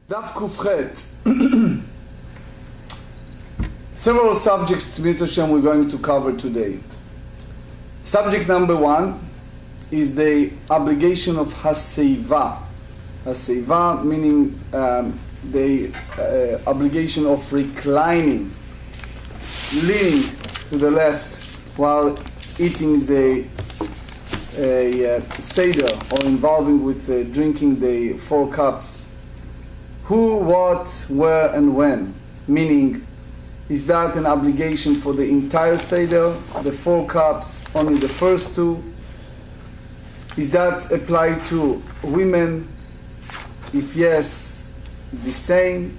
דף ק"ח. Several subjects we're going to cover today. Subject number one is the obligation of haseiva. Haseiva meaning the obligation of reclining, leaning to the left while eating the seder or involving with drinking the 4 cups. Who, what, where, and when? Meaning, is that an obligation for the entire seder, the 4 cups, only the first 2? Is that applied to women? If yes, the same.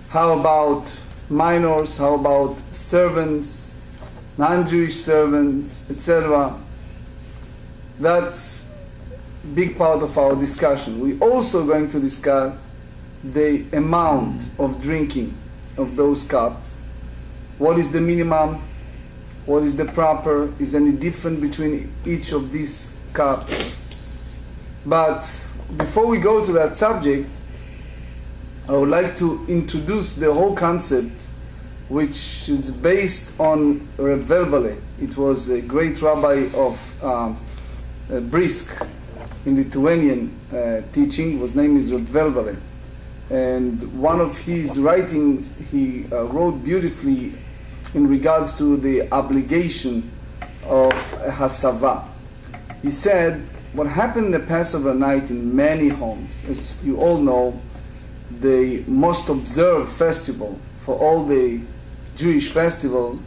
How about minors? How about servants, non-Jewish servants, etc.? That's a big part of our discussion. We're also going to discuss the amount of drinking of those cups. What is the minimum? What is the proper? Is any different between each of these cups? But before we go to that subject, I would like to introduce the whole concept, which is based on Rabbi Weisblum. It was a great rabbi of Brisk in Lithuanian teaching. His name is Rabbi Weisblum. And one of his writings, he wrote beautifully in regards to the obligation of hasava. He said, what happened the Passover night in many homes, as you all know, the most observed festival for all the Jewish festival,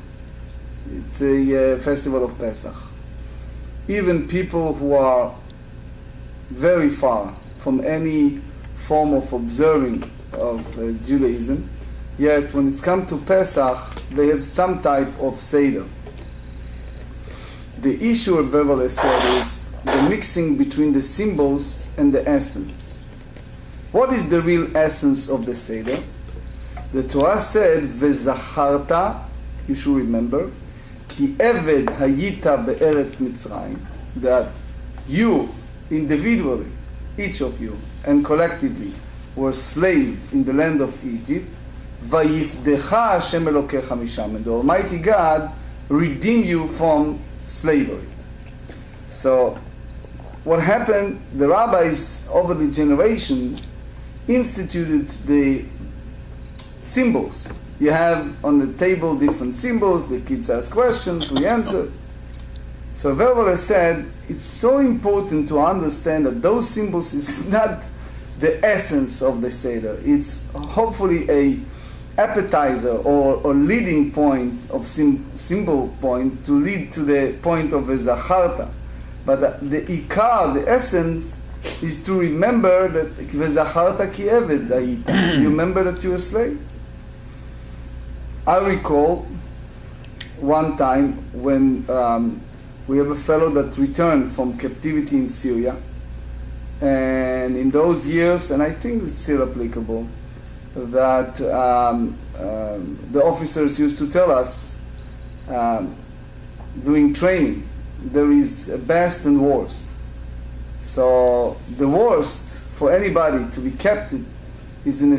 it's a festival of Pesach. Even people who are very far from any form of observing of Judaism, yet when it's come to Pesach, they have some type of seder. The issue of Weisblum said is the mixing between the symbols and the essence. What is the real essence of the seder? The Torah said, "Vezacharta," you should remember, "Ki eved hayita be'eretz Mitzrayim," that you individually, each of you, and collectively were slaves in the land of Egypt. Vayifdecha Hashem Elokecha misham, and the Almighty God redeemed you from slavery. So, what happened? The rabbis over the generations instituted the symbols. You have on the table different symbols. The kids ask questions, we answer. So Weisblum said, it's so important to understand that those symbols is not the essence of the Seder. It's hopefully a appetizer or leading point of symbol point to lead to the point of a zacharta. But the ikar, the essence, is to remember that zacharta ki eved hayita. You remember that you were slaves. I recall one time when we have a fellow that returned from captivity in Syria, and in those years, and I think it's still applicable, that the officers used to tell us during training, there is a best and worst. So the worst for anybody to be captive is in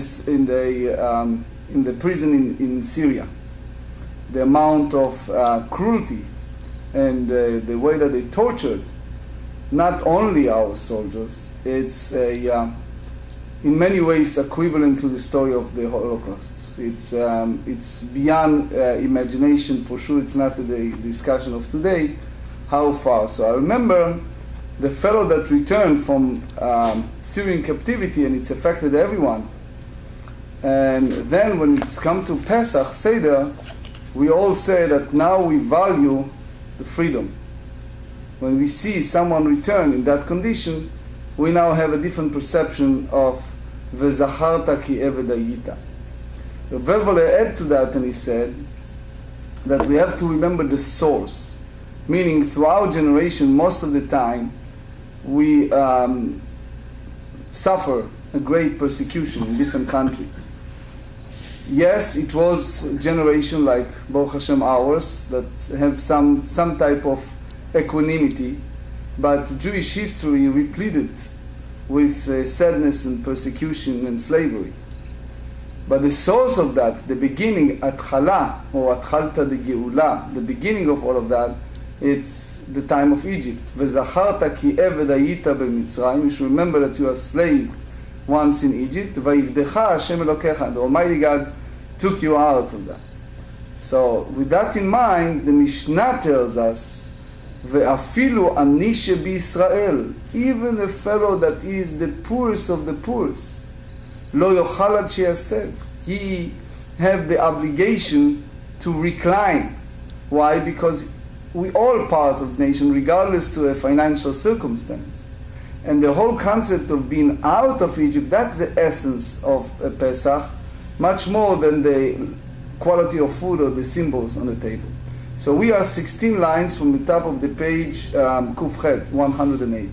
the prison in Syria. The amount of cruelty and the way that they tortured not only our soldiers, it's in many ways equivalent to the story of the Holocaust. It's beyond imagination. For sure, it's not the discussion of today. How far? So I remember the fellow that returned from Syrian captivity, and it's affected everyone. And then when it's come to Pesach Seder, we all say that now we value the freedom. When we see someone return in that condition, we now have a different perception of Vezacharta ki eved hayita. Weisblum added to that, and he said that we have to remember the source. Meaning, through our generation, most of the time, we suffer a great persecution in different countries. Yes, it was a generation like Baruch Hashem ours that have some type of equanimity, but Jewish history repleted with sadness and persecution and slavery. But the source of that, the beginning, Atchala, or Atchalta de Geula, the beginning of all of that, it's the time of Egypt. V'zacharta ki eved hayita b'Mitzrayim. You should remember that you are a slave once in Egypt. Vayivdecha Hashem Elokecha. And the Almighty God took you out of that. So with that in mind, the Mishnah tells us, Ve'afilu ani shebiYisrael, even a fellow that is the poorest of the poorest, lo yochal ad sheyasev, he have the obligation to recline. Why? Because we all part of the nation, regardless to a financial circumstance. And the whole concept of being out of Egypt, that's the essence of a Pesach, much more than the quality of food or the symbols on the table. So we are 16 lines from the top of the page, Kufchet, 108.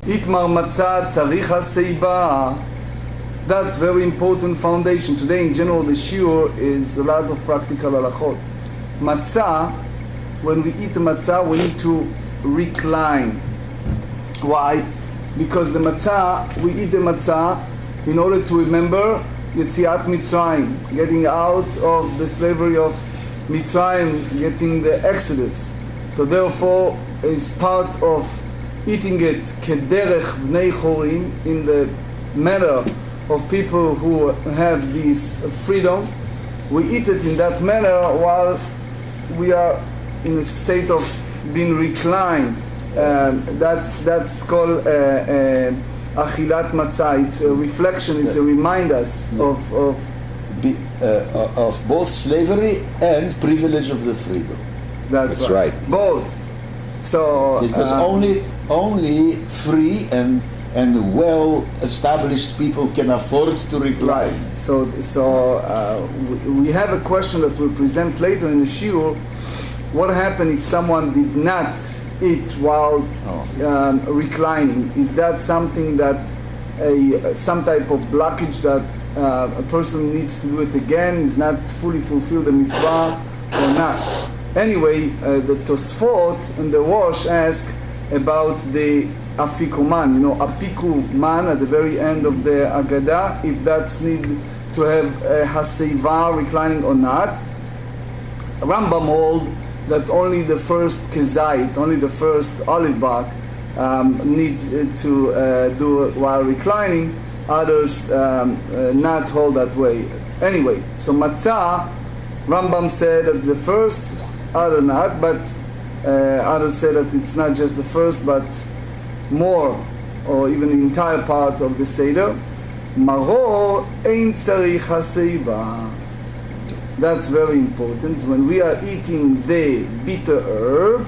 Itmar matzah tzarich haseiba. That's very important foundation. Today in general the shiur is a lot of practical halachot. Matzah, when we eat matzah, we need to recline. Why? Because the matzah, we eat the matzah in order to remember Yetziat Mitzrayim, getting out of the slavery of Mitzrayim, getting the Exodus. So therefore, is part of eating it kederech bnei chorim, in the manner of people who have this freedom. We eat it in that manner while we are in a state of being reclined. That's called achilat matzah. It's a reflection. It's a reminder of both slavery and privilege of the freedom. That's right. Both. So because only free and well-established people can afford to recline. Right. So we have a question that we'll present later in the shiur. What happened if someone did not eat while reclining? Is that something that some type of blockage that a person needs to do it again, is not fully fulfill the mitzvah or not? Anyway, the Tosfot and the Rosh ask about the afikuman, apikuman at the very end of the Agada, if that's need to have a haseiva, reclining or not. Rambam hold that only the first kezait, only the first olive bark need to do while reclining. Others not hold that way. Anyway, so matzah, Rambam said that the first, other not, but others say that it's not just the first, but more, or even the entire part of the Seder. Maror ein tzarich haseiba. That's very important. When we are eating the bitter herb,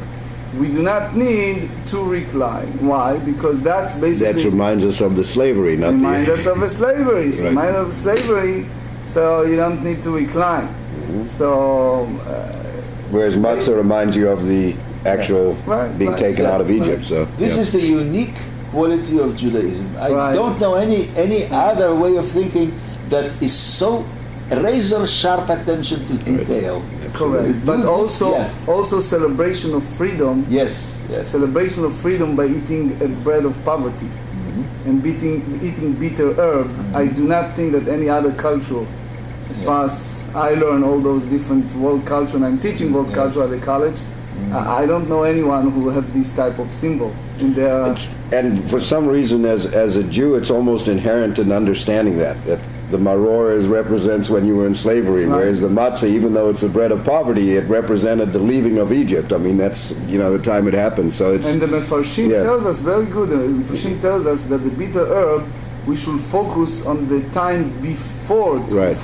we do not need to recline. Why? Because that's basically... That reminds us of the slavery, not reminds us of the slavery. Right. Remind of slavery, so you don't need to recline. Mm-hmm. So... whereas matzah reminds you of the actual being taken out of Egypt. So this is the unique quality of Judaism. I don't know any other way of thinking that is so razor sharp attention to detail. Correct. But also celebration of freedom. Yes. Celebration of freedom by eating a bread of poverty, mm-hmm. and eating bitter herb. Mm-hmm. I do not think that any other culture, as far as I learn all those different world culture, and I'm teaching world culture at the college, I don't know anyone who have this type of symbol in their... And for some reason, as a Jew, it's almost inherent in understanding that the maror represents when you were in slavery, whereas the matzah, even though it's the bread of poverty, it represented the leaving of Egypt. I mean, that's the time it happened. So it's... And the Mefarshim tells us, very good, the Mefarshim tells us that the bitter herb, we should focus on the time before, the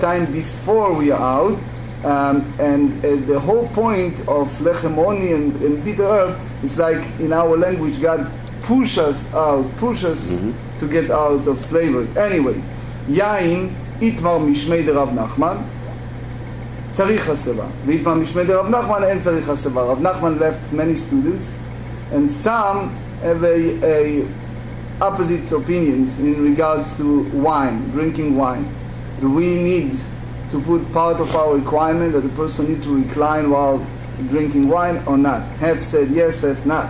time before we are out. And the whole point of lechem oni and bitter herb is like, in our language, God push us mm-hmm. to get out of slavery. Anyway, yain itmar mishmei de Rav Nachman tzarich haseva, v'itmar mishmei de Rav Nachman en tzarich haseva. Rav Nachman left many students, and some have a opposite opinions in regards to wine, drinking wine. Do we need to put part of our requirement that the person need to recline while drinking wine or not? Have said yes, have not.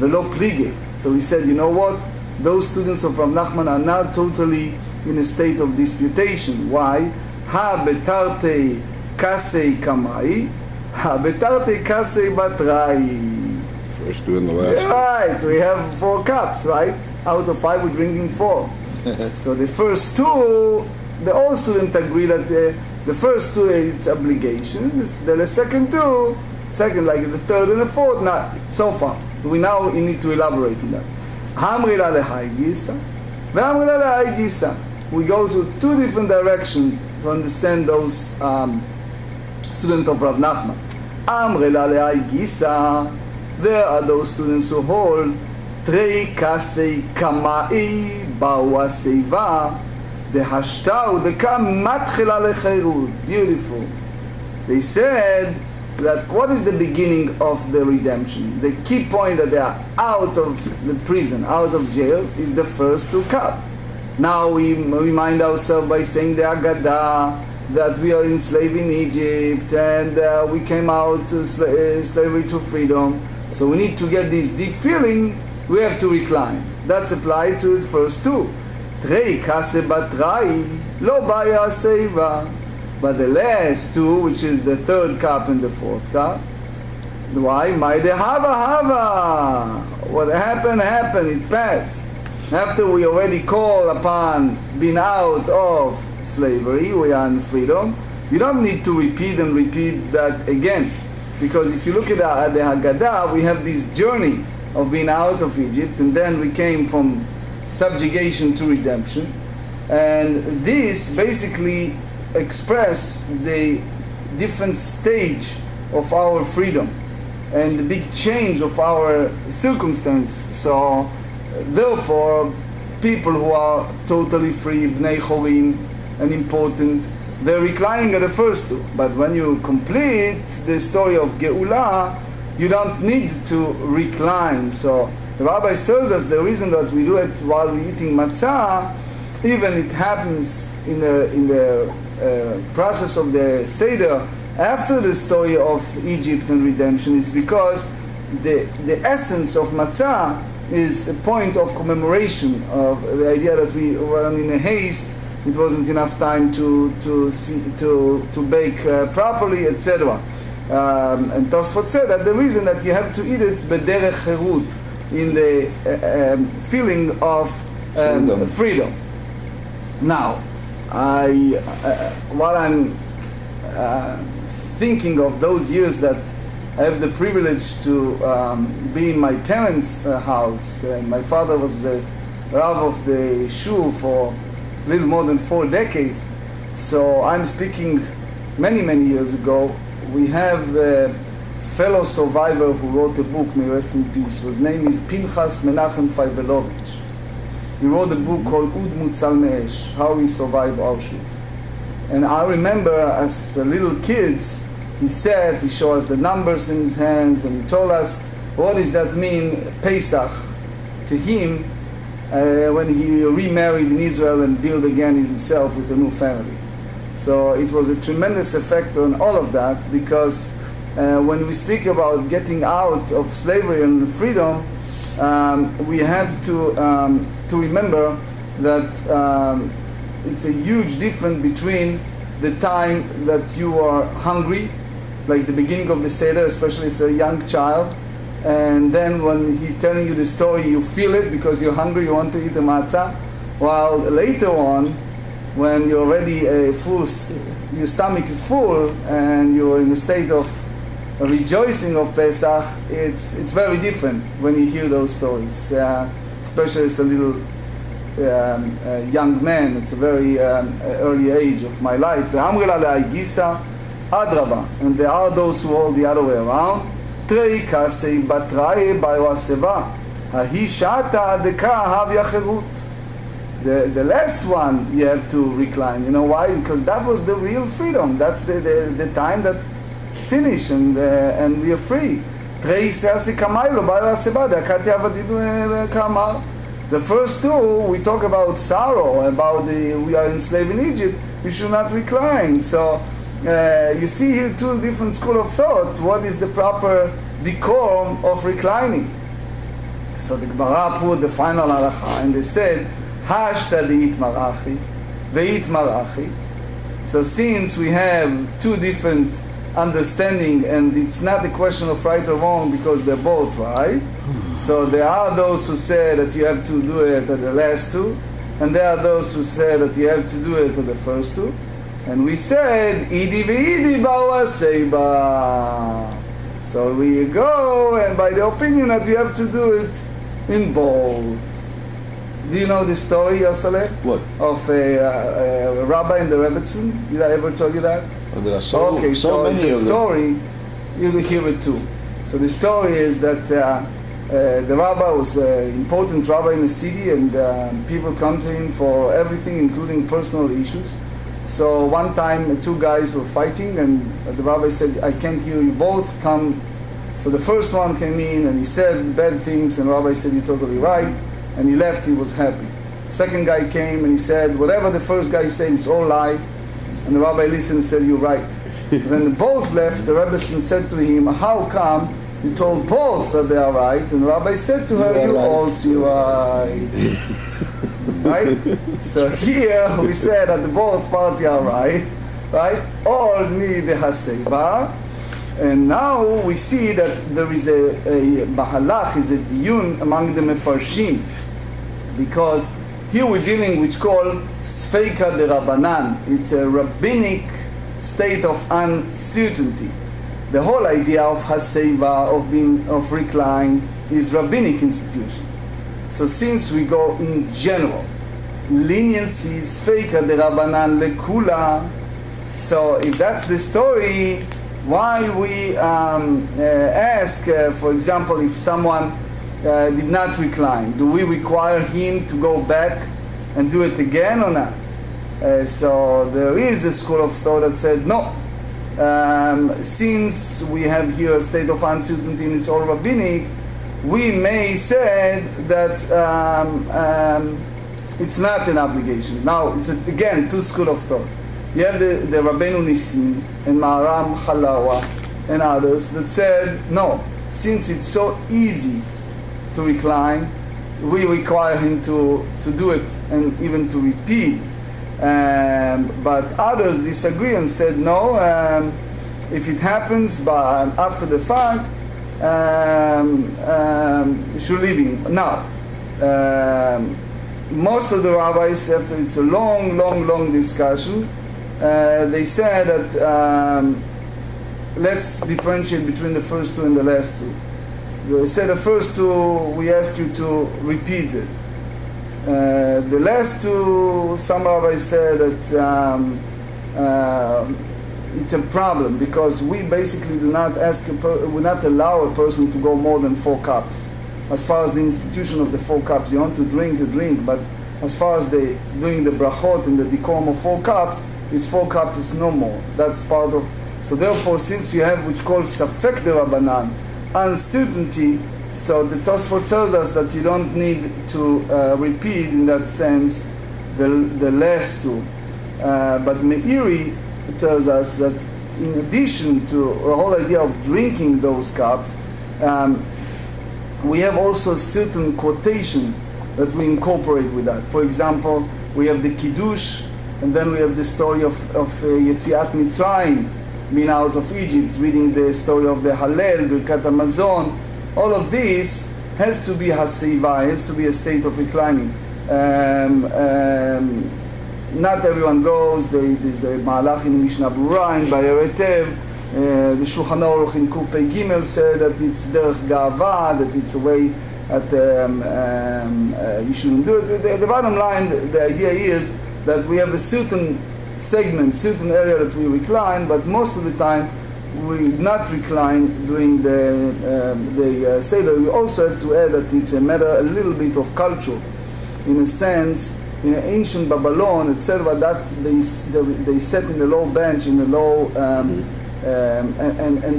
velo plige. So he said, you know what? Those students of Rav Nachman are not totally in a state of disputation. Why? Ha betarte kasei kamai, ha betarte kasei batrai. First two and the last. Right, we have 4 cups, right? Out of 5 we're drinking 4. So the first 2, the all students agree that the first 2 it's obligation. The second 2, like the third and the fourth, not so far. We now need to elaborate on that. Hamrila lehai gisa, ve'hamrila lehai gisa. We go to 2 different directions to understand those students of Rav Nachman. Amrila lehai gisa. There are those students who hold Trei kasei kamai bawa seva dehashtau dekam matchila lecherut. Beautiful. They said that what is the beginning of the redemption? The key point that they are out of the prison, out of jail, is the first 2 cup. Now we remind ourselves by saying the Agadah, that we are enslaved in Egypt and we came out to slavery to freedom. So we need to get this deep feeling, we have to recline. That's applied to the first 2. Trei kase batrai lo baya seva. But the last 2, which is the 3rd cup and the 4th cup, why? Maide hava. What happened, it's past. After we already call upon being out of slavery, we are in freedom. You don't need to repeat that again. Because if you look at the Haggadah, we have this journey of being out of Egypt, and then we came from subjugation to redemption. And this basically express the different stage of our freedom and the big change of our circumstance. So therefore, people who are totally free, bnei chorim, and important, they're reclining at the first 2. But when you complete the story of Geula, you don't need to recline. So the rabbis tells us the reason that we do it while we're eating matzah, even it happens in the process of the Seder, after the story of Egypt and redemption, it's because the essence of matzah is a point of commemoration of the idea that we were in a haste, it wasn't enough time to bake properly, etc. And Tosfot said that the reason that you have to eat it b'derech cherut, in the feeling of freedom. Now, while I'm thinking of those years that I have the privilege to be in my parents' house, and my father was the Rav of the shul for a little more than 4 decades. So I'm speaking many years ago. We have a fellow survivor who wrote a book, may rest in peace. His name is Pinchas Menachem Feibelovich. He wrote a book called Ud Mutzal Me'esh, How He Survived Auschwitz. And I remember as little kids, he showed us the numbers in his hands, and he told us, what does that mean, Pesach, to him, when he remarried in Israel and built again himself with a new family. So it was a tremendous effect on all of that, because when we speak about getting out of slavery and freedom, we have to remember that it's a huge difference between the time that you are hungry, like the beginning of the Seder, especially as a young child, and then when he's telling you the story, you feel it because you're hungry, you want to eat the matzah, while later on, when you're already full, your stomach is full, and you're in a state of rejoicing of Pesach, it's very different when you hear those stories, especially as a little young man. It's a very early age of my life. And there are those who hold the other way around. The last one you have to recline. You know why? Because that was the real freedom. That's the time that finished, and we are free. The first 2, we talk about sorrow, about we are enslaved in Egypt, we should not recline. So you see here 2 different schools of thought. What is the proper decorum of reclining? So the Gemarrah put the final halacha, and they said, Hashta de'itmarachi, ve'itmarachi. So since we have two different understanding, and it's not a question of right or wrong because they're both right, so there are those who say that you have to do it at the last two, and there are those who say that you have to do it at the first two. And we said, Idi ve'idi ba'u aseiba. So we go, and by the opinion that we have to do it in both. Do you know the story, Yosaleh? What? Of a rabbi in the Rebbetzin? Did I ever tell you that? Well, there are so many it's a of story. You'll hear it too. So the story is that the rabbi was an important rabbi in the city, and people come to him for everything, including personal issues. So one time, two guys were fighting, and the rabbi said, I can't hear you both, come. So the first one came in, and he said bad things, and the rabbi said, you're totally right, and he left, he was happy. Second guy came, and he said, whatever the first guy said is all lie, and the rabbi listened and said, you're right. Then both left. The Rebbe said to him, how come you told both that they are right? And the rabbi said to her, you're also right. Right? So here we said that both parties are right, right? All need a haseba. And now we see that there is a bahalach, is a diyun among the mefarshim, because here we're dealing with called sfeika de rabbanan. It's a rabbinic state of uncertainty. The whole idea of haseba, of recline, is rabbinic institution. So since we go in general, leniency is sfeika de rabbanan lekula. So if that's the story, why we ask, for example, if someone did not recline, do we require him to go back and do it again or not? So there is a school of thought that said no. Since we have here a state of uncertainty and it's all rabbinic, we may say that it's not an obligation. Now, it's again two school of thought. You have the Rabbeinu Nissim and Maharam Chalawa and others that said, no, since it's so easy to recline, we require him to do it and even to repeat. But others disagree and said, no, if it happens after the fact, you should leave him. Now, most of the rabbis, after it's a long discussion, they said that let's differentiate between the first two and the last two. They said the first two, we ask you to repeat it. The last two, some rabbis said that it's a problem because we basically do not we not allow a person to go more than 4 cups. As far as the institution of the 4 cups, you want to drink, you drink, but as far as doing the brachot and the decorum of 4 cups, is 4 cups no more. That's part of. So therefore, since you have which called safek de rabbanan, uncertainty, so the Tosfot tells us that you don't need to repeat in that sense the last two. But Meiri tells us that in addition to the whole idea of drinking those cups, we have also a certain quotation that we incorporate with that. For example, we have the Kiddush, and then we have the story of Yetziat Mitzrayim, being out of Egypt, reading the story of the Hallel, the Birkat Hamazon. All of this has to be haseiva, has to be a state of reclining. Not everyone goes. There's the Malach in Mishnah Berurah and Bayeretev. The Shulchan Aruch in Kuf Pei Gimel said that it's derech ga'ava, that it's a way that you shouldn't do it. The bottom line, the idea is that we have a certain segment, certain area that we recline, but most of the time we not recline during the Seder. We also have to add that it's a matter, a little bit of culture, in a sense. In ancient Babylon, etc., that they sat in the low bench, in the low, and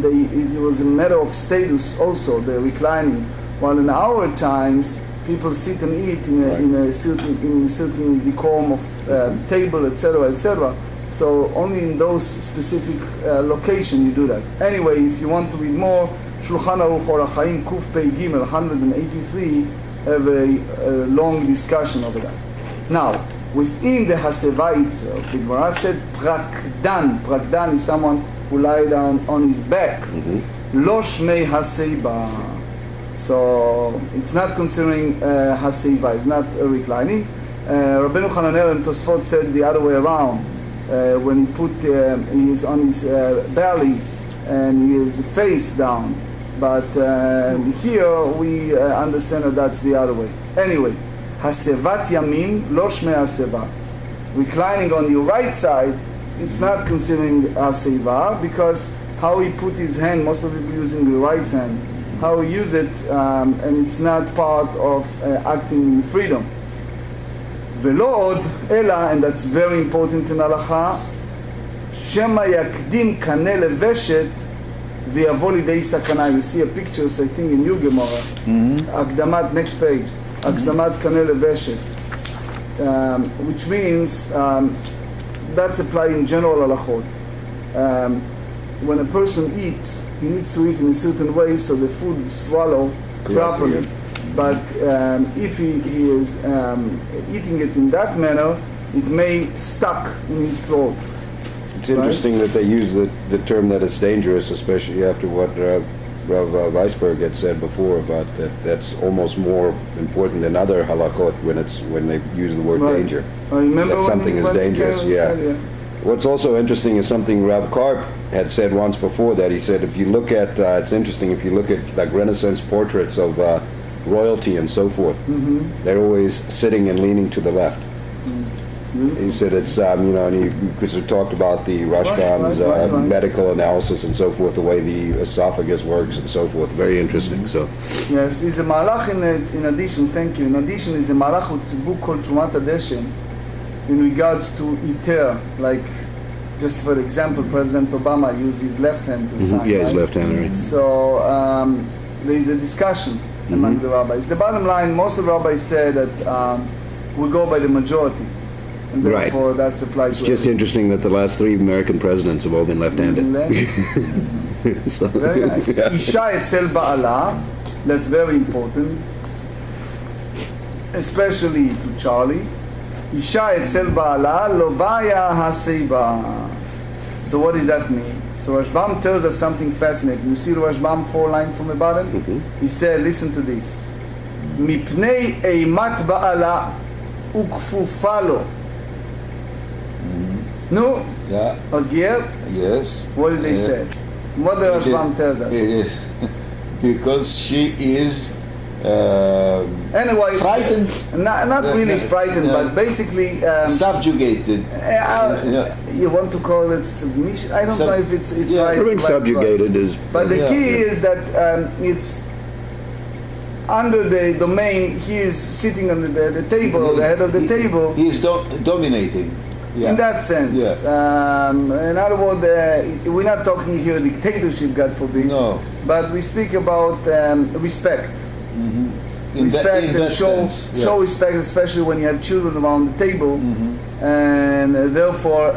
it was a matter of status also, the reclining. While in our times, people sit and eat in a certain decorum of table, etc., etc. So only in those specific locations you do that. Anyway, if you want to read more, Shulchan Aruch Orach Chaim Kuf Pei Gimel 183 have a long discussion over that. Now, within the Haseva itself, the Gemarrah said Prakdan. Prakdan is someone who lie down on his back. Lo Shmei Haseba. So it's not considering Haseva, it's not reclining. Rabbeinu Hananel and Tosfot said the other way around. When he put he is on his belly and his face down. But here we understand that that's the other way. Anyway, Hasevat Yamin, lo shmei Haseva. Reclining on your right side, it's not considering Haseva because how he put his hand, most of people using the right hand, how he use it, and it's not part of acting in freedom. Velo od ela, and that's very important in halacha, shema yakdim kaneh leveshet v'yavo lidei sakana. You see a picture, I think, in your Gemarrah. Akdamat, next page. Akdamat kaneh leveshet, which means that's applied in general halachot. When a person eats, he needs to eat in a certain way so the food swallow properly. But if he is eating it in that manner, it may stuck in his throat. It's interesting that they use the term that it's dangerous, especially after what Rabbi Weisblum had said before about that's almost more important than other halachot when they use the word danger. I remember that something is dangerous. Yeah. What's also interesting is something Rav Karp had said once before, that he said if you look at it's interesting if you look at like Renaissance portraits of royalty and so forth, they're always sitting and leaning to the left. He said it's and because he talked about the Rashbam's medical analysis and so forth, the way the esophagus works and so forth. Very interesting. So yes, is a malach in addition. Thank you. In addition, is a malach with a book called Trumat Adeshem in regards to iter, like just for example, President Obama used his left hand to sign. Yeah, his left hand. Right. So there is a discussion among the rabbis. The bottom line, most of the rabbis say that we go by the majority, and therefore that's applied. It's just interesting that the last 3 American presidents have all been left-handed. So, very nice. Isha etzel ba'ala, that's very important, especially to Charlie. Isha etzel ba'ala lo baya haseiba. So what does that mean? So Rashbam tells us something fascinating. You see the Rashbam 4 lines from the bottom? He said, listen to this. Mipnei eimat ba'ala ukfufa lo. No? Yeah. Osgiert? Yes. What did they say? What the Rashbam tells us? Because she is anyway, frightened. Not really frightened, but basically subjugated. You want to call it submission? I don't know if it's right. Being subjugated is. But the key is that it's under the domain. He is sitting on the table, the head of the table. He is dominating. Yeah. In that sense. Yeah. In other words, we're not talking here dictatorship, God forbid. No. But we speak about respect. Respect and show respect, especially when you have children around the table, and therefore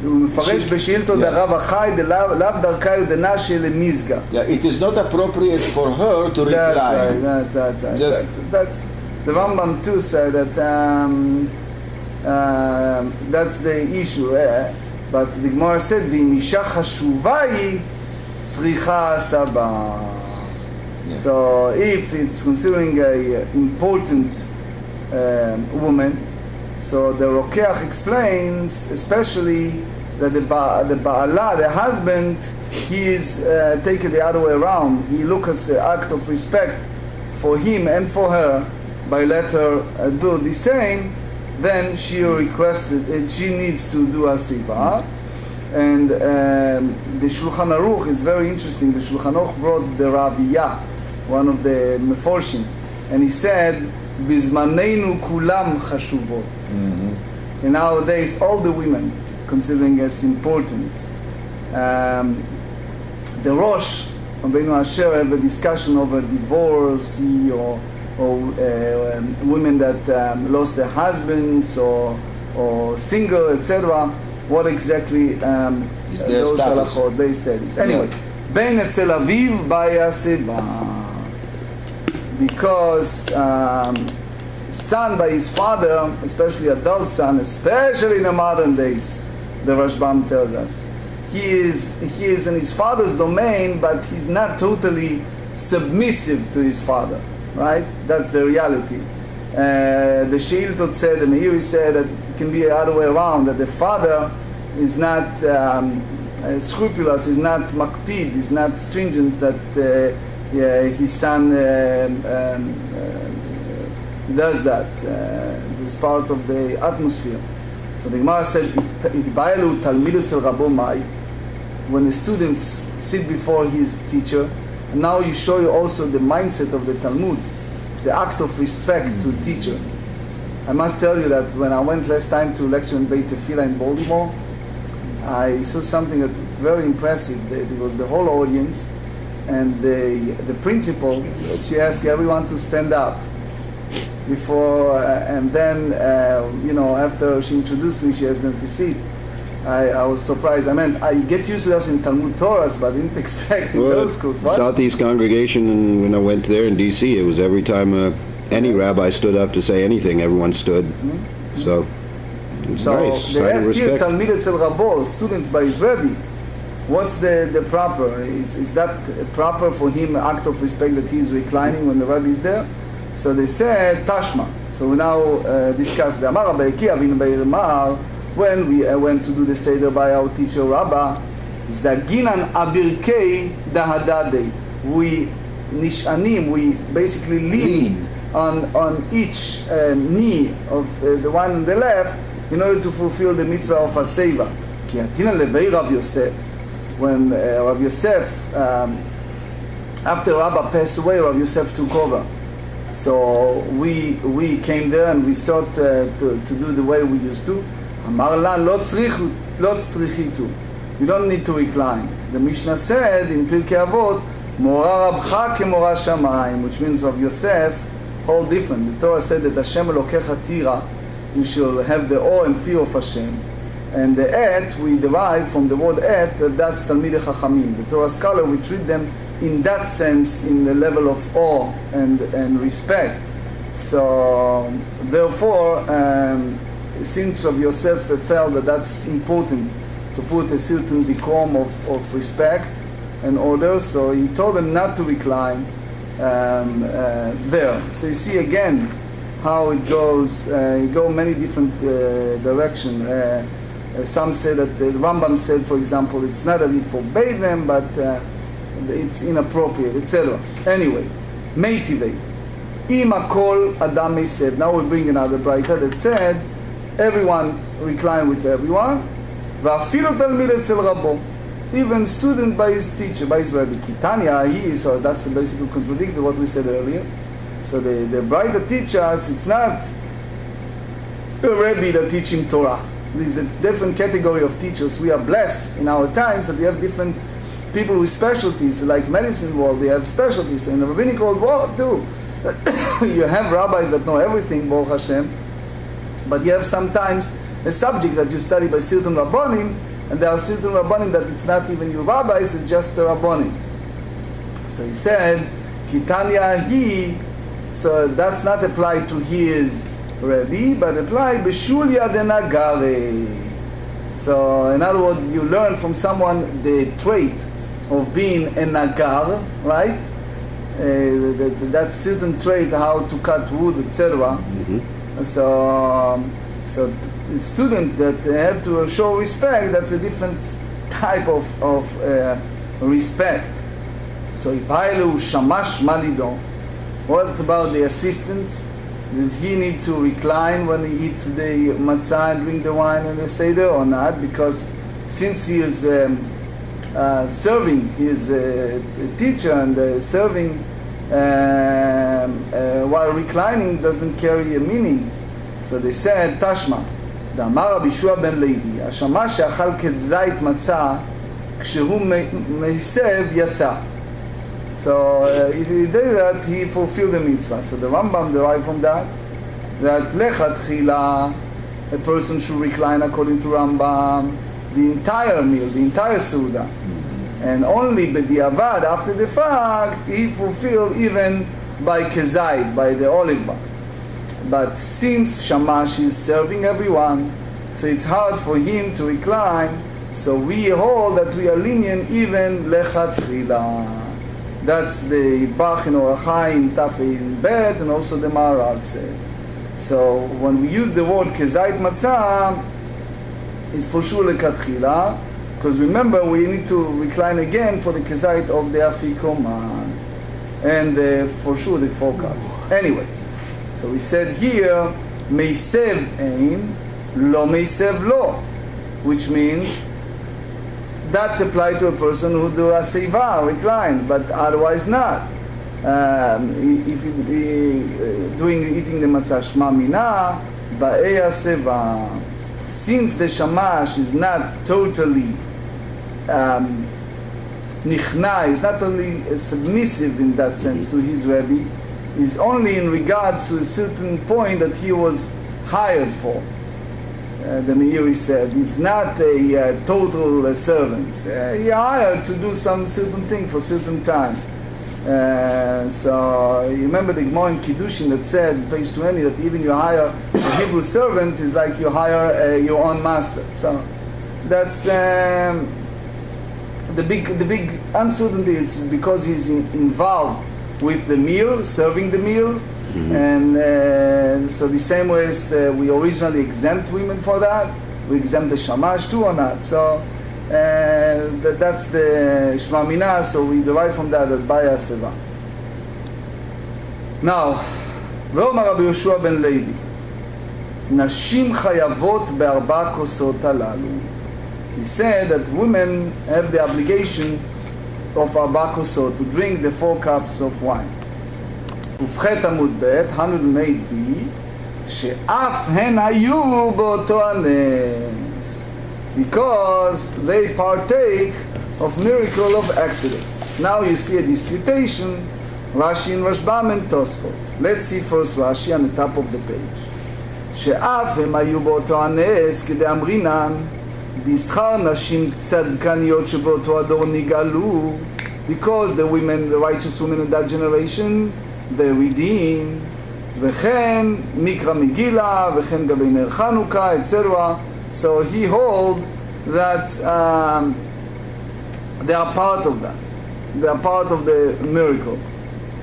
מפרש בשאילתות הרב החי לאו דרכה יודנה של מזגה. It is not appropriate for her to reply. That's right. That's the Rambam too said that that's the issue. But the Gemarrah said, ואם אישה חשובה היא צריכה הסבה. So if it's considering a important woman, so the Rokeach explains especially that the Ba'ala, the husband, he is taken the other way around. He looks as an act of respect for him and for her by let her do the same. Then she requested, she needs to do a siva. And the Shulchan Aruch is very interesting. The Shulchan Aruch brought the Raviyah, one of the Meforshim, and he said, "Bizmaneinu kulam chashuvot." And nowadays, all the women considering as important. The Rosh, Rabbeinu Asher, have a discussion over divorce or women that lost their husbands or single, etc. what exactly those halachot, their status. Anyway, ben etzel aviv ba'yaseh ba. Because son by his father, especially adult son, especially in the modern days, the Rashbam tells us, he is in his father's domain, but he's not totally submissive to his father, right? That's the reality. The Sheiltot said, the Meiri said that it can be the other way around, that the father is not scrupulous, is not makpid, is not stringent, that his son does that. This is part of the atmosphere. So the Gemarrah said, "Itbayalu talmid etzel rabo mai." When the students sit before his teacher, and now you show you also the mindset of the Talmud, the act of respect to teacher. I must tell you that when I went last time to lecture in Beit Tefillah in Baltimore, I saw something that very impressive. It was the whole audience, and the principal, she asked everyone to stand up before, and then after she introduced me, she asked them to sit. I was surprised. I mean, I get used to this in Talmud Torahs, but I didn't expect in those schools. What? Southeast congregation, when I went there in D.C., it was every time any rabbi stood up to say anything, everyone stood. Mm-hmm. So it's nice. They ask here, Talmid etzel Rabo, students by his Rebbe, what's the proper? Is that proper for him, an act of respect that he is reclining when the Rebbe is there? So they said, Tashma. So we now discuss the Amar Ba'ikir, Avinu Be'irmar. When we went to do the Seder by our teacher Rabbah, Zaginan Abirkei Dahadade. We nishanim, we basically lean on each knee of the one on the left in order to fulfill the mitzvah of Haseva. Ki atina levei Rav Yosef. When Rav Yosef, after Rabbah passed away, Rav Yosef took over. So we came there and we sought to do the way we used to. Amar la lo tzrichitu. You don't need to recline. The Mishnah said in Pirkei Avot, Mora rabcha kemora shamayim, which means of Yosef, all different. The Torah said that Hashem elokecha tira, you shall have the awe and fear of Hashem. And the et, we derive from the word et, that's Talmidei Chachamim. The Torah scholar, we treat them in that sense, in the level of awe and respect. So, therefore, since Rabbi Yosef felt that that's important to put a certain decorum of respect and order, so he told them not to recline there. So you see again how it goes. It go many different directions. Some say that the Rambam said, for example, it's not that he forbade them, but it's inappropriate, etc. Anyway, Meitivei. Ima kol adam meiseb. Now we bring another braita that said, everyone recline with everyone. Va'afilu talmid etzel rabo. Even student by his teacher, by his Rebbe. Kitanya, so that's basically contradictory to what we said earlier. So the braita teaches us, it's not a Rebbe that teach him Torah. There's a different category of teachers. We are blessed in our times that we have different people with specialties, like medicine world, they have specialties. In the rabbinic world too. You have rabbis that know everything, Baruch Hashem, but you have sometimes a subject that you study by certain rabbonim, and there are certain rabbonim that it's not even your rabbis, it's just the rabbonim. So he said, Kitanya hi, so that's not applied to his Rebbe, but applied B'shulya de Nagare. So in other words, you learn from someone the trait of being a Nagar, right? That certain trait, how to cut wood, etc. Mm-hmm. So the student that have to show respect, that's a different type of respect. So Ipailu Shamash Malido. What about the assistants? Does he need to recline when he eats the matzah and drink the wine and the seder or not? Because since he is serving, he is a teacher, and serving while reclining doesn't carry a meaning. So they said, Tashma, דאמר רבי יהושע בן לוי, השמש שאכל כזית מצה, כשהוא מסב יצא. So if he did that, he fulfilled the mitzvah. So the Rambam derived from that lechatchila, a person should recline according to Rambam the entire meal, the entire Suda. And only b'diavad, after the fact, he fulfilled even by kezait, by the olive bar. But since Shamash is serving everyone, so it's hard for him to recline, so we hold that we are lenient even lechatchila. That's the Bach in Orachaim, Tafei in bed, and also the Maharal said. So when we use the word kezait matzah, it's for sure lechatchila, because remember we need to recline again for the kezait of the afikoman, and for sure the 4 cups. Anyway, so we said here, meisev ein, lo meisev lo, which means that's applied to a person who do a seva, recline, but otherwise not. If eating the matzah shma mina, ba'eya seva. Since the shamash is not totally nichna, is not only submissive in that sense to his Rebbe, is only in regards to a certain point that he was hired for. The Meiri said, he's not a total servant. He hired to do some certain thing for certain time. So you remember the Gemarrah in Kiddushin that said, page 20, that even you hire a Hebrew servant is like you hire your own master. So that's the big uncertainty is because he's involved with the meal, serving the meal. And so the same way as we originally exempt women for that, we exempt the shamash too or not. So that's the shma mina, so we derive from that baya seva. Now, ואומר רבי יהושע בן לוי, נשים חייבות בארבע כוסות הללו. He said that women have the obligation of ארבע כוסות to drink the 4 cups of wine. ובח' עמוד ב' 108b, שאף הן היו באותו הנס, because they partake of miracle of Exodus. Now you see a disputation, Rashi and Rashbam and Tosfot. Let's see first Rashi on the top of the page. שאף הם היו באותו הנס כדאמרינן, בשכר נשים צדקניות שבאותו הדור נגאלו, because the women, the righteous women in that generation, they redeem, וכן מקרא מגילה, וכן גבי נר חנוכה, etc. So he hold that they are part of that. They are part of the miracle.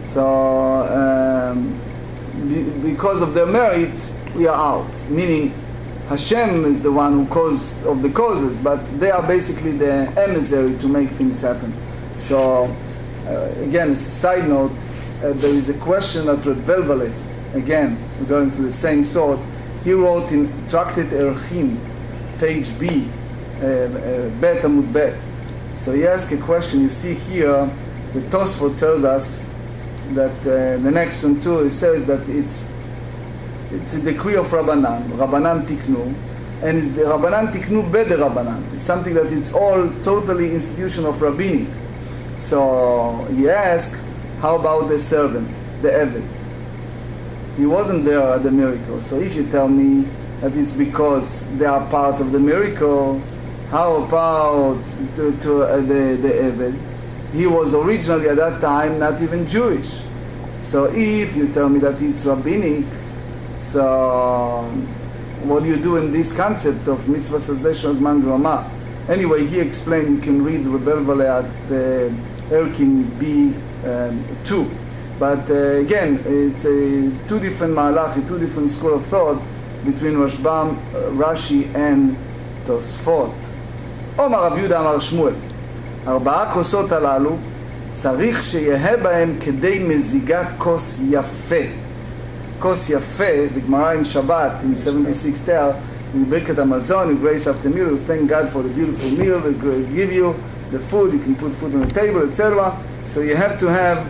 So because of their merit, we are out. Meaning Hashem is the one who caused of the causes, but they are basically the emissary to make things happen. So again, as a side note, there is a question that Reb Velvele, again, we're going through the same sort, he wrote in Tractate Erchim, page B, Bet Amud Bet. So he asked a question. You see here, the Tosfot tells us that the next one too, it says that it's a decree of Rabbanan, Rabbanan Tiknu, and it's the Rabbanan Tiknu Bede Rabbanan. It's something that it's all totally institution of rabbinic. So he asked, how about the servant, the Eved? He wasn't there at the miracle. So if you tell me that it's because they are part of the miracle, how about the Eved? He was originally at that time not even Jewish. So if you tell me that it's rabbinic, so what do you do in this concept of mitzvah sazleshon zman grama? Anyway, he explained, you can read Rebbe Vale at the Erkin B2. But again, it's two different malachi, two different school of thought between Rashbam, Rashi, and Tosfot. אומר רב יהודה אמר שמואל, 4 כוסות הללו צריך שיהיה בהם כדי מזיגת כוס יפה. כוס יפה, the Gemarrah in Shabbat in 76 tell, in Birkat Hamazon, you grace after meal, you thank God for the beautiful meal, they give you the food, you can put food on the table, etc. So you have to have,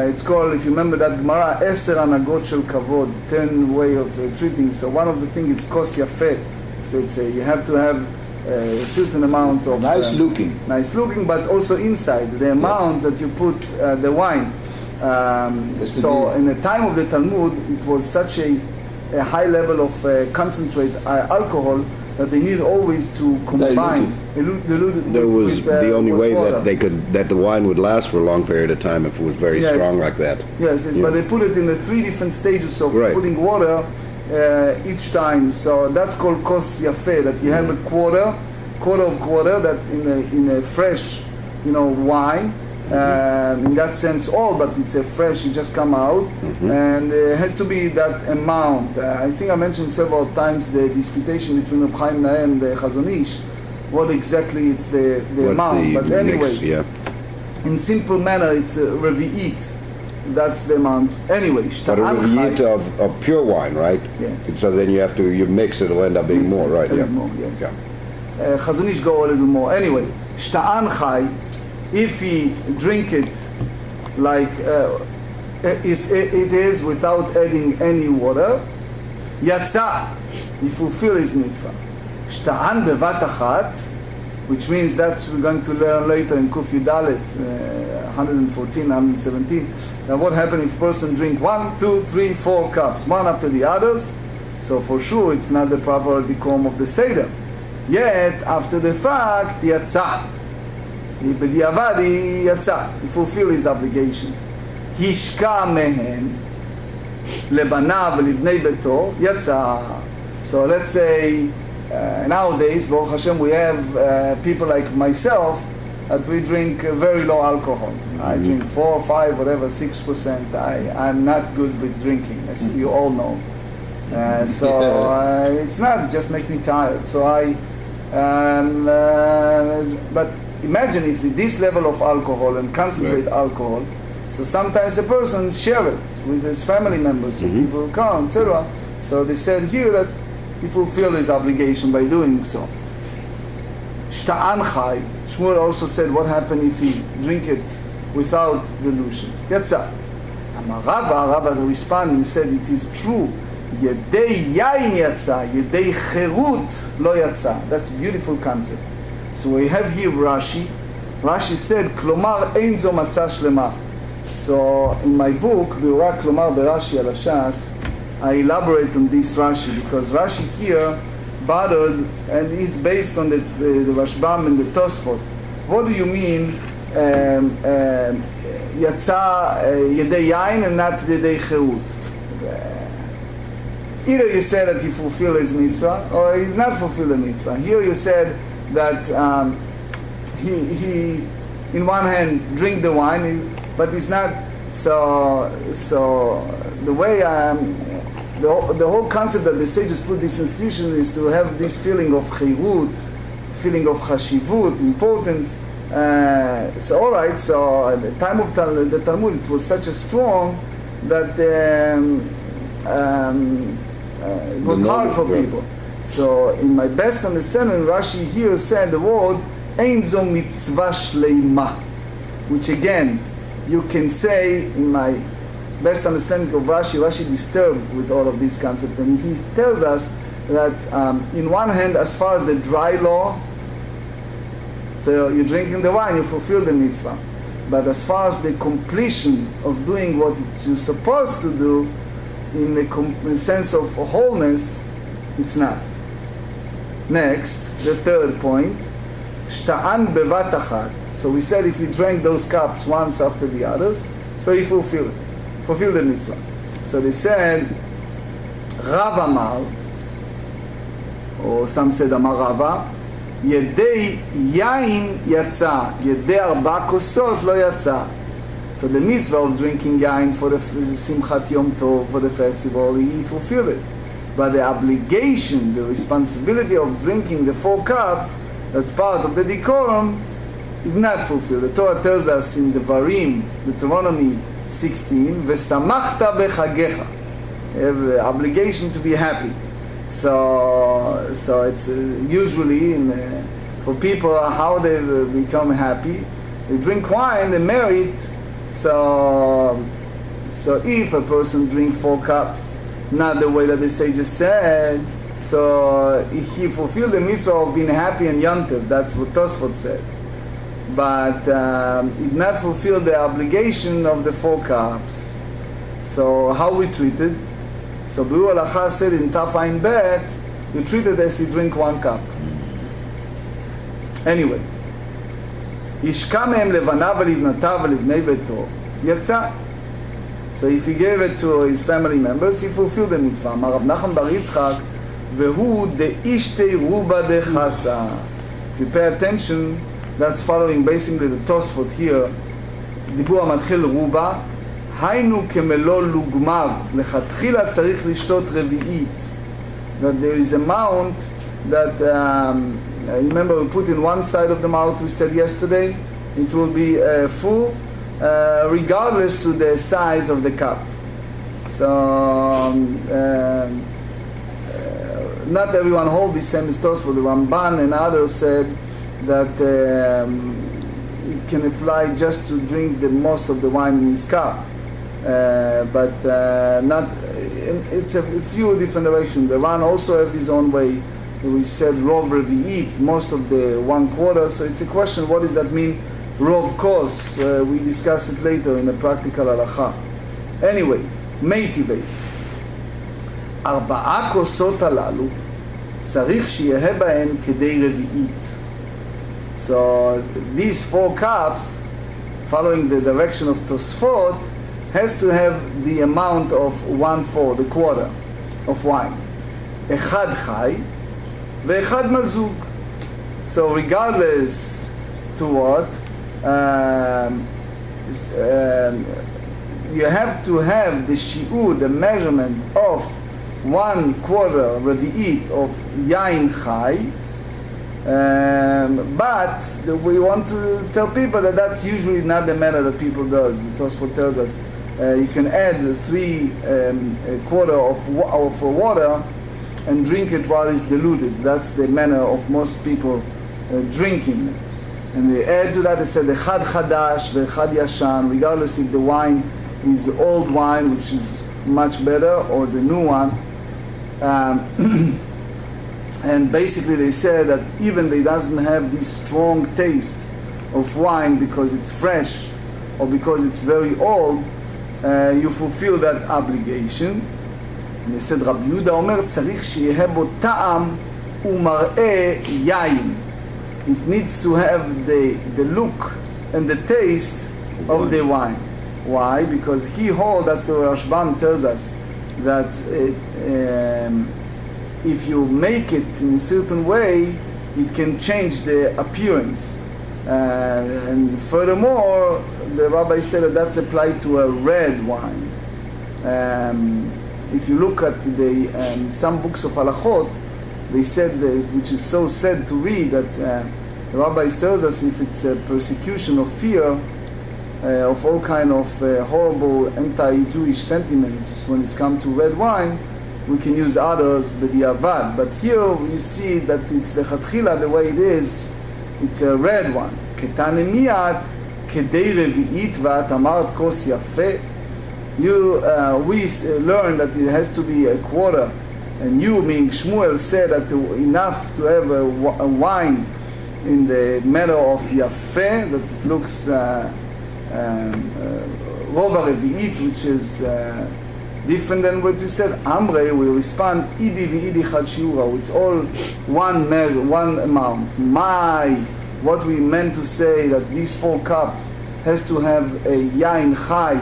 it's called, if you remember that Gemara, 10 anagot shel kavod, 10 way of treating. So one of the things, it's kos yafeh. So it's you have to have a certain amount of... Nice looking, but also inside, the amount that you put the wine. So in the time of the Talmud, it was such a a high level of concentrate alcohol that they need always to combine, dilute it That was the only way water. that the wine would last for a long period of time if it was very strong like that. Yes, Yeah. but they put it in the 3 different stages of Right. putting water each time. So that's called kos yafeh, that you have a quarter of quarter that in a fresh, wine. In that sense, but it's a fresh, it just come out, and it has to be that amount. I think I mentioned several times the disputation between Reb Chaim Naeh and the Chazon Ish, what exactly it's the What's amount. the But anyway, mix? Yeah. in simple manner, it's a revi'it. That's the amount. Anyway, But a shta'an revi'it chai. of pure wine, right? Yes. So then you mix it, it'll end up being Mix more, it, right? a Yeah. little more, yes. Yeah. Chazon Ish go a little more. Anyway, shta'an chai, if he drink it like it is without adding any water, yatsa, he fulfill his mitzvah. Shta'an bevat achat, which means that's we're going to learn later in Kuf Yudalet, 114, 117. Now what happens if a person drink 1, 2, 3, 4 cups, one after the others? So for sure it's not the proper decorum of the Seder. Yet after the fact, yatsa. בדיעבד יצא, he fulfill his obligation. השקע מהן לבניו ולבני ביתו, יצא. So let's say nowadays, Baruch Hashem, we have people like myself that we drink very low alcohol. I drink 4, 5, whatever, 6%. I'm not good with drinking, as you all know. It's not, it just make me tired. So but imagine if with this level of alcohol and concentrate alcohol, so sometimes a person share it with his family members, and people come, etc. So they said here that he fulfilled his obligation by doing so. Shta'an chai, Shmuel also said what happened if he drink it without dilution. Yatsa. Rava responded and said it is true. Yedei yain yatsa, yedei cherut lo yatsa. That's a beautiful concept. So we have here Rashi. Rashi said, "Klomar ein zo matzah shlema." So in my book, Biura Klomar berashi al Hashas, I elaborate on this Rashi because Rashi here bothered, and it's based on the Rashbam and the Tosfot. What do you mean yatsa yedei yain and not yedei cherut? Either you said that he fulfilled his mitzvah, or he did not fulfill the mitzvah. Here you said that he in one hand drink the wine, but it's not so the way the whole concept that the sages put this institution is to have this feeling of chirut, feeling of chashivut, importance. So all right, so at the time of the Talmud it was such a strong that it was hard for people. So in my best understanding, Rashi here said the word Ein zo mitzvah shleima, which again you can say in my best understanding of Rashi, Rashi disturbed with all of these concepts, and he tells us that in one hand, as far as the dry law, so you're drinking the wine, you fulfill the mitzvah, but as far as the completion of doing what you're supposed to do in the sense of wholeness, it's not. Next, the third point, shta'an bevat achat. So we said if he drank those cups once after the others, so he fulfilled the mitzvah. So they said, Rav Amar, or some said Amar Rava, yedei yain yatsa, yedei arba kosot lo yatsa. So the mitzvah of drinking yain for the Simchat Yom Tov, for the festival, he fulfilled it. But the obligation, the responsibility of drinking the 4 cups, that's part of the decorum, is not fulfilled. The Torah tells us in the Varim, Deuteronomy 16, "V'samachta bechagecha." You have the obligation to be happy. So it's usually for people how they become happy. They drink wine, they're married. So if a person drinks 4 cups, not the way that the sages said, so he fulfilled the mitzvah of being happy and yontiv. That's what Tosfot said. But he did not fulfill the obligation of the 4 cups. So how we treat it? So Biur Halacha said in Tafayin Bet, you treat it as you drink 1 cup. Anyway, ישקע מהם לבניו ולבנותיו ולבני ביתו, יצא. So if he gave it to his family members, he fulfilled the mitzvah. אמר רב נחמן בר יצחק, והוא דאישתי רובה דחסה. If you pay attention, that's following basically the Tosfot here. דיבור המתחיל רובה, היינו כמלוא לוגמר, לכתחילה צריך לשתות רביעית. That there is a mount that, remember we put in one side of the mouth, we said yesterday, it will be full, regardless to the size of the cup. So, not everyone holds the same thoughts, but the Ramban and others said that it can apply just to drink the most of the wine in his cup. But not, it's a few different directions. The Ran also have his own way. We said rov revi'it, most of the 1/4. So it's a question, what does that mean? Rov kos. We discuss it later in the practical halacha. Anyway, meitivei. 4 כוסות הללו צריך שיהיה בהן כדי רביעית. So these 4 cups, following the direction of Tosfot, has to have the amount of 1/4, the quarter of wine. אחד חי ואחד מזוג. So regardless to what, you have to have the shi'ur, the measurement of 1/4 revi'it of yain chai, but we want to tell people that that's usually not the manner that people does. The Tosfot tells us you can add 3/4 of water and drink it while it's diluted. That's the manner of most people drinking. And they add to that, they said echad chadash ve'echad yashan, regardless if the wine is old wine, which is much better, or the new one. And basically they said that even it doesn't have this strong taste of wine because it's fresh or because it's very old, you fulfill that obligation. And they said Rabbi Yehuda אומר צריך שיהיה בו טעם ומראה יין. It needs to have the look and the taste of the wine. Why? Because he holds, as the Rashbam tells us, that if you make it in a certain way, it can change the appearance. And furthermore, the rabbi said that that's applied to a red wine. If you look at the some books of halachot, they said that, which is so sad to read, that the rabbis tells us if it's a persecution of fear, of all kind of horrible anti-Jewish sentiments when it's come to red wine, we can use others, b'diavad. But here you see that it's the chatchila, the way it is, it's a red one. Ketane miyat kedei revi'it v'at amart kos yafeh. We learn that it has to be 1/4, and you, meaning Shmuel, said that enough to have a wine in the manner of yafeh, that it looks rova revi'it, which is different than what we said. Amrei will respond idi v'idi chad shiura. It's all one measure, one amount. What we meant to say that these 4 cups has to have a yain chai,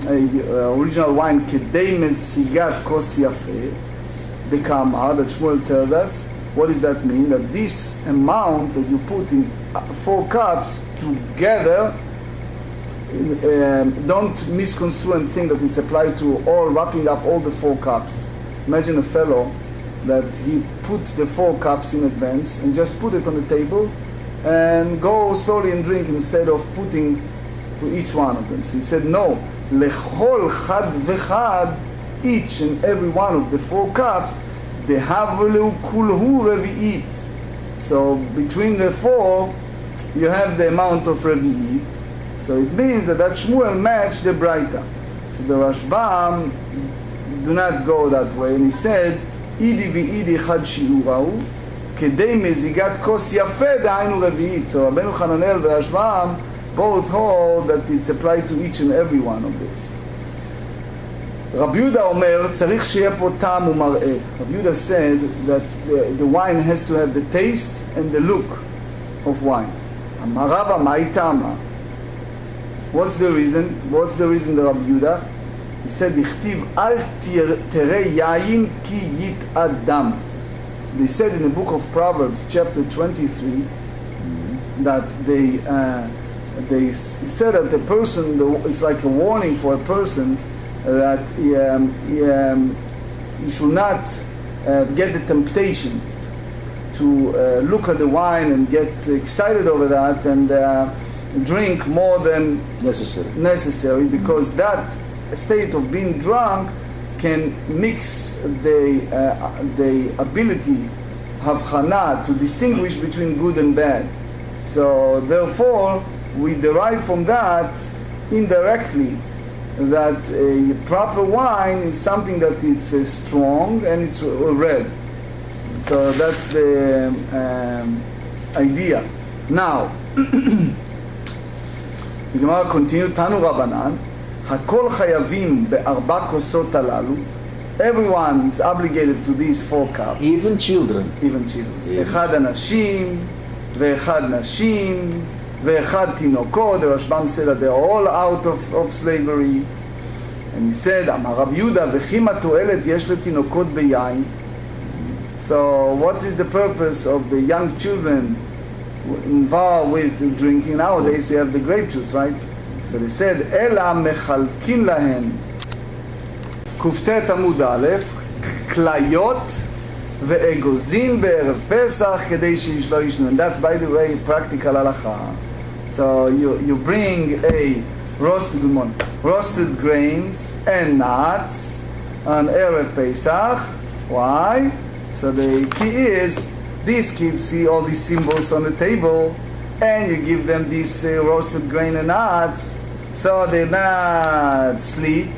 original wine, kedei mesigat kos yafeh, the kama that Shmuel tells us. What does that mean? That this amount that you put in 4 cups together, don't misconstrue and think that it's applied to all, wrapping up all the 4 cups. Imagine a fellow that he put the 4 cups in advance and just put it on the table and go slowly and drink instead of putting to each one of them. So he said, no, lechol chad vechad, each and every one of the 4 cups, dehavleu kulhu revi'it. So between the 4, you have the amount of revi'it. So it means that Shmuel matched the Braita. So the Rashbam do not go that way, and he said, "Idi v'idi chad shi'urahu, kedei mezigat kos yafeh da'aynu revi'it." So Rabbeinu Hananel and Rashbam both hold that it's applied to each and every one of this. רבי יהודה אומר, צריך שיהיה פה טעם ומראה. רבי יהודה said that the wine has to have the taste and the look of wine. אמר רבא, מה היא טעמה? What's the reason? What's the reason לרבי יהודה? He said, דכתיב, אל תראה יין כי יתאדם. They said in the book of Proverbs, chapter 23, that they said that the person, it's like a warning for a person that he should not get the temptation to look at the wine and get excited over that and drink more than necessary, because that state of being drunk can mix the ability havchana to distinguish between good and bad. So therefore we derive from that indirectly that a proper wine is something that it's strong and it's red. So that's the idea. Now, the Gemarrah continues, Tanu Rabbanan, Hakol chayavim be'arba kosot alalu. Everyone is obligated to these 4 cups. Even children. Even children. אחד אנשים, ואחד נשים, ואחד תינוקות. The Rashbam said that they are all out of slavery. And he said, אמר רבי יהודה, וכי מה תועלת יש לתינוקות ביין? So what is the purpose of the young children involved with drinking? Nowadays you have the grape juice, right? So they said, אלא מחלקין להן קופטת עמוד א', כליות ואגוזין בערב פסח כדי שאיש לא ישנו. And that's, by the way, practical halacha. So you bring a roasted grains and nuts on Erev Pesach. Why? So the key is, these kids see all these symbols on the table, and you give them these roasted grain and nuts, so they not sleep,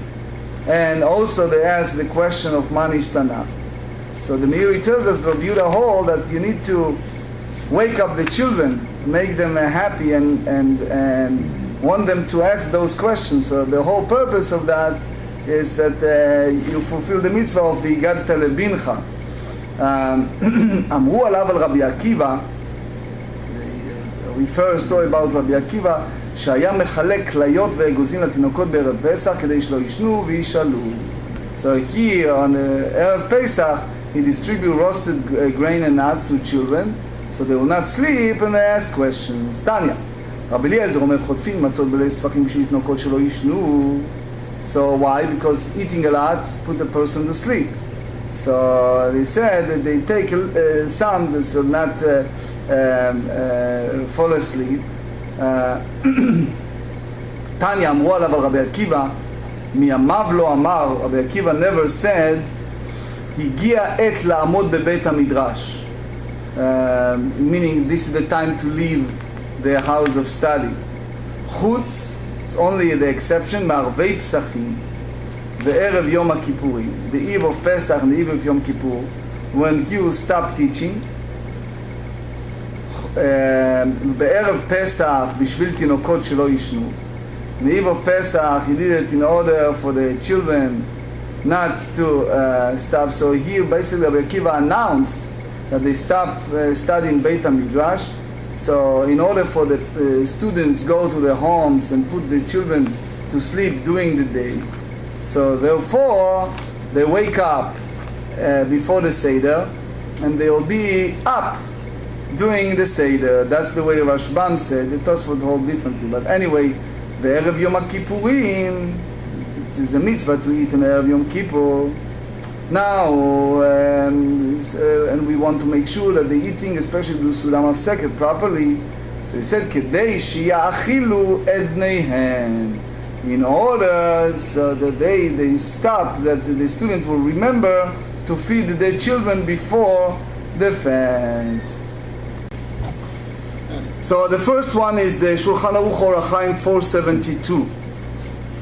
and also they ask the question of Manishtana. So the Meiri tells us, Rabbi Yehuda hold that you need to wake up the children, make them happy, and want them to ask those questions. So the whole purpose of that is that you fulfill the mitzvah of V'igadta lebincha. אמרו עליו על רבי עקיבא, refer a story about רבי עקיבא, שהיה מחלק כליות ואגוזים לתינוקות בערב פסח כדי שלא ישנו וישאלו. So here on the Erev Pesach he distributed roasted grain and nuts to children so they will not sleep and they ask questions. תניא, רבי אליעזר אומר חוטפים מצות בליל ספחים בשביל תינוקות שלא ישנו. So why? Because eating a lot put the person to sleep. So they said that they take some so not fall asleep. תניא אמרו עליו על רבי עקיבא, מימיו לא אמר, רבי עקיבא never said, הגיע עת לעמוד בבית המדרש. Meaning this is the time to leave the house of study. חוץ, it's only the exception, מערבי פסחים. וערב יום הכיפורים, the eve of Pesach and the eve of Yom Kippur, when he will stop teaching. בערב פסח בשביל תינוקות שלא ישנו. The eve of Pesach he did it in order for the children not to stop. So here basically Rabbi Akiva announced that they stop studying Beit HaMidrash. So in order for the students go to their homes and put the children to sleep during the day. So therefore, they wake up before the Seder, and they will be up during the Seder. That's the way Rashbam said. The Tosfot hold differently. But anyway, ve'erev Yom HaKippurim, it is a mitzvah to eat on Erev Yom Kippur. Now, and we want to make sure that the eating, especially do Sulam Hafseket properly. So he said, Kedei shi'achilu et bneihem. In order so that they stop, that the student will remember to feed their children before the fast. So the first one is the Shulchan Aruch Orach Chaim 472.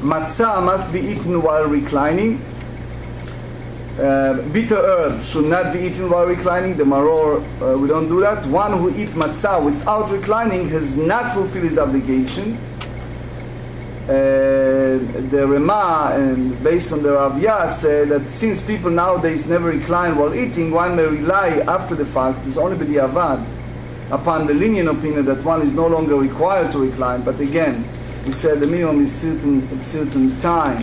Matzah must be eaten while reclining. Bitter herb should not be eaten while reclining. The maror, we don't do that. One who eats matzah without reclining has not fulfilled his obligation. the Rema, and based on the Ravya, said that since people nowadays never recline while eating, one may rely after the fact, it's only b'diavad, upon the lenient opinion that one is no longer required to recline. But again, we said the minimum is at certain time.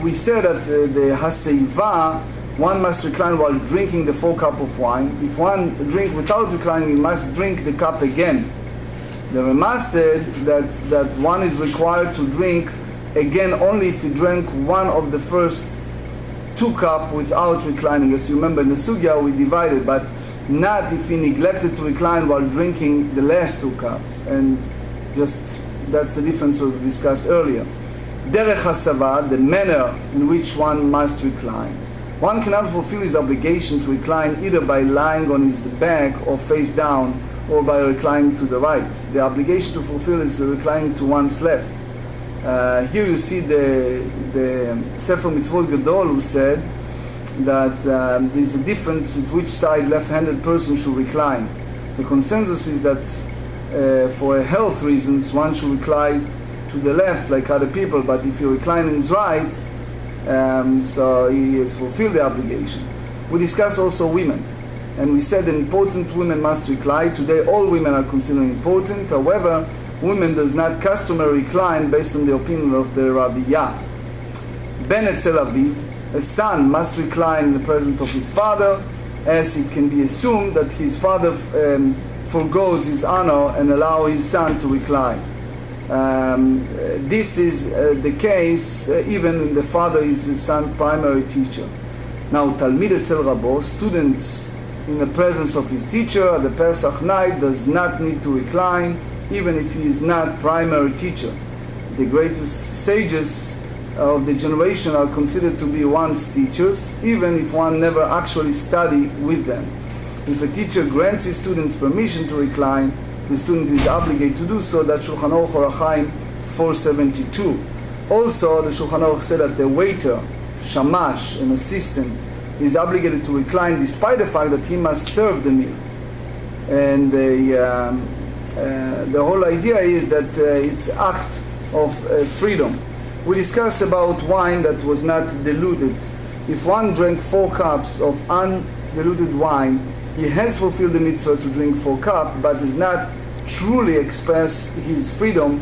We said that the haseiva, one must recline while drinking the 4 cup of wine. If one drink without reclining, he must drink the cup again. The Rema said that one is required to drink again only if he drank one of the first 2 cups without reclining. As you remember in the Sugya we divided, but not if he neglected to recline while drinking the last 2 cups. And just that's the difference we discussed earlier. Derech hasava, the manner in which one must recline. One cannot fulfill his obligation to recline either by lying on his back or face down, or by reclining to the right. The obligation to fulfill is reclining to one's left. Here you see the Sefer Mitzvot Gadol, who said that there is a difference at which side left-handed person should recline. The consensus is that for health reasons one should recline to the left like other people, but if you recline in his right, so he has fulfilled the obligation. We discussed also women, and we said that important women must recline. Today all women are considered important. However, women does not customarily recline based on the opinion of the Rabbiya. Ben etzel aviv, a son must recline in the presence of his father, as it can be assumed that his father forgoes his honor and allow his son to recline. This is the case even when the father is his son's primary teacher. Now, Talmid etzel Rabo, students in the presence of his teacher at the Pesach night does not need to recline, even if he is not primary teacher. The greatest sages of the generation are considered to be one's teachers, even if one never actually studied with them. If a teacher grants his students permission to recline, the student is obligated to do so. That's Shulchan Aruch Orach Chaim 472. Also, the Shulchan Aruch said that the waiter, shamash, an assistant, is obligated to recline despite the fact that he must serve the meal. And the whole idea is that it's act of freedom. We discussed about wine that was not diluted. If one drank 4 cups of undiluted wine, he has fulfilled the mitzvah to drink 4 cups, but does not truly express his freedom.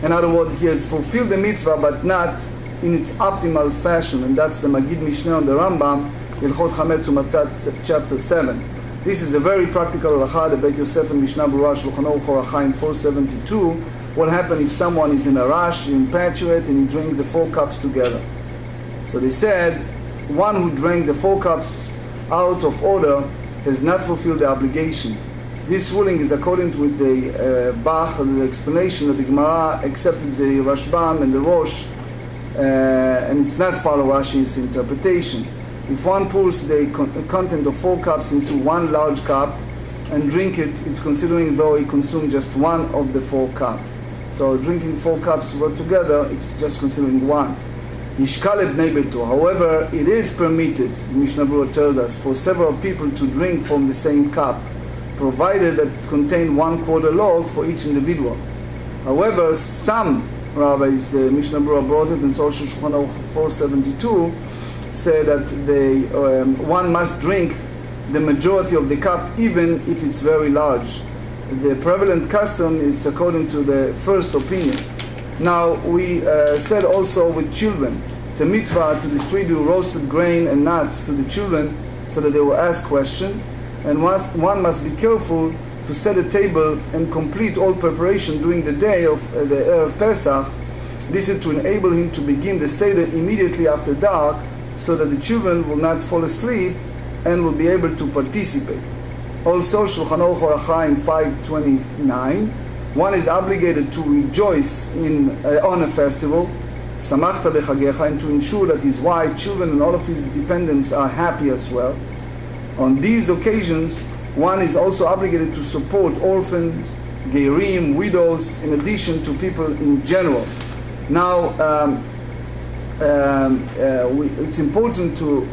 In other words, he has fulfilled the mitzvah, but not in its optimal fashion. And that's the Magid Mishneh on the Rambam, Hilchot Chametz Umatzat, chapter 7. This is a very practical halacha, the Beit Yosef and Mishnah Berurah, Shulchan Aruch Orach Chaim 472. What happens if someone is in a rush, infatuated, and he drank the 4 cups together? So they said, one who drank the 4 cups out of order has not fulfilled the obligation. This ruling is according with the Bach, the explanation of the Gemarrah, accepted the Rashbam and the Rosh, and it's not follow Rashi's interpretation. If one pours the content of 4 cups into 1 large cup and drink it, it's considering though he consumed just 1 of the 4 cups. So drinking 4 cups together, it's just considering 1. Yishkal bnei beito. However, it is permitted, Mishnah Berurah tells us, for several people to drink from the same cup, provided that it contained 1/4 log for each individual. However, some rabbis, the Mishnah Berurah brought it, and so Shulchan Aruch 472, say that one must drink the majority of the cup, even if it's very large. The prevalent custom is according to the first opinion. Now, we said also with children, it's a mitzvah to distribute roasted grain and nuts to the children so that they will ask questions. And one must be careful to set a table and complete all preparation during the day of the Erev Pesach. This is to enable him to begin the Seder immediately after dark, so that the children will not fall asleep and will be able to participate. Also, Shulchan Aruch Orach Chaim 529, one is obligated to rejoice on a festival, Samachta b'chagecha, and to ensure that his wife, children, and all of his dependents are happy as well. On these occasions, one is also obligated to support orphans, geirim, widows, in addition to people in general. Now, it's important to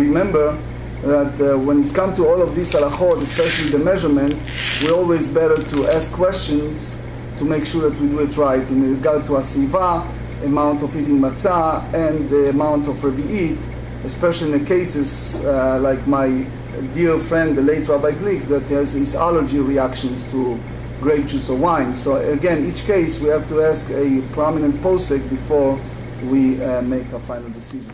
remember that when it comes to all of these halachot, especially the measurement, we're always better to ask questions to make sure that we do it right in regard to asiva, amount of eating matzah, and the amount of revi'it, especially in the cases like my dear friend, the late Rabbi Glick, that has his allergy reactions to grape juice or wine. So again, each case we have to ask a prominent posek before we make a final decision.